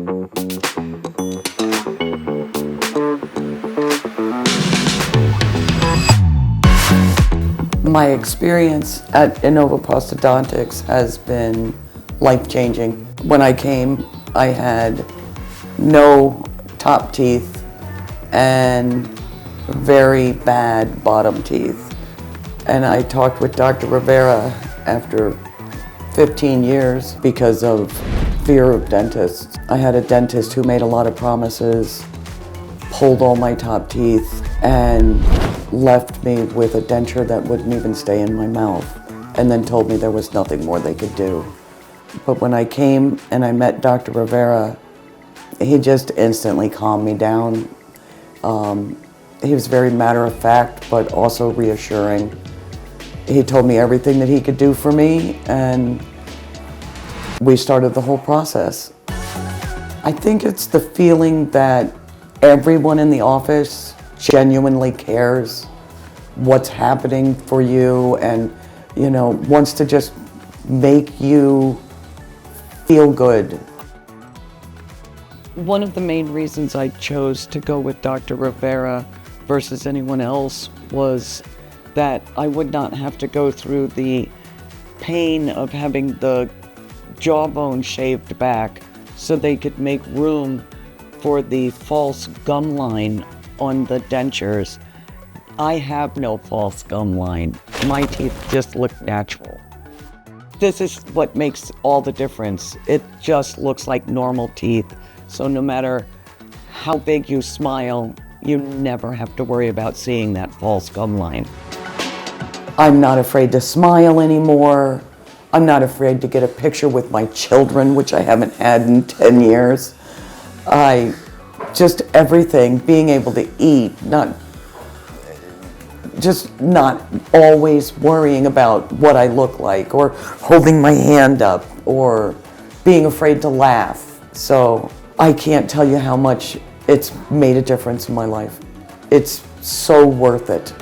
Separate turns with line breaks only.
My experience at Innova Prosthodontics has been life-changing. When I came, I had no top teeth and very bad bottom teeth. And I talked with Dr. Rivera after 15 years because of fear of dentists. I had a dentist who made a lot of promises, pulled all my top teeth, and left me with a denture that wouldn't even stay in my mouth, and then told me there was nothing more they could do. But when I came and I met Dr. Rivera, he just instantly calmed me down. He was very matter-of-fact, but also reassuring. He told me everything that he could do for me, and we started the whole process. I think it's the feeling that everyone in the office genuinely cares what's happening for you and, wants to just make you feel good. One of the main reasons I chose to go with Dr. Rivera versus anyone else was that I would not have to go through the pain of having the jawbone shaved back so they could make room for the false gum line on the dentures. I have no false gum line. My teeth just look natural. This is what makes all the difference. It just looks like normal teeth. So no matter how big you smile, you never have to worry about seeing that false gum line. I'm not afraid to smile anymore. I'm not afraid to get a picture with my children, which I haven't had in 10 years. Just everything, being able to eat, not always worrying about what I look like or holding my hand up or being afraid to laugh. So I can't tell you how much it's made a difference in my life. It's so worth it.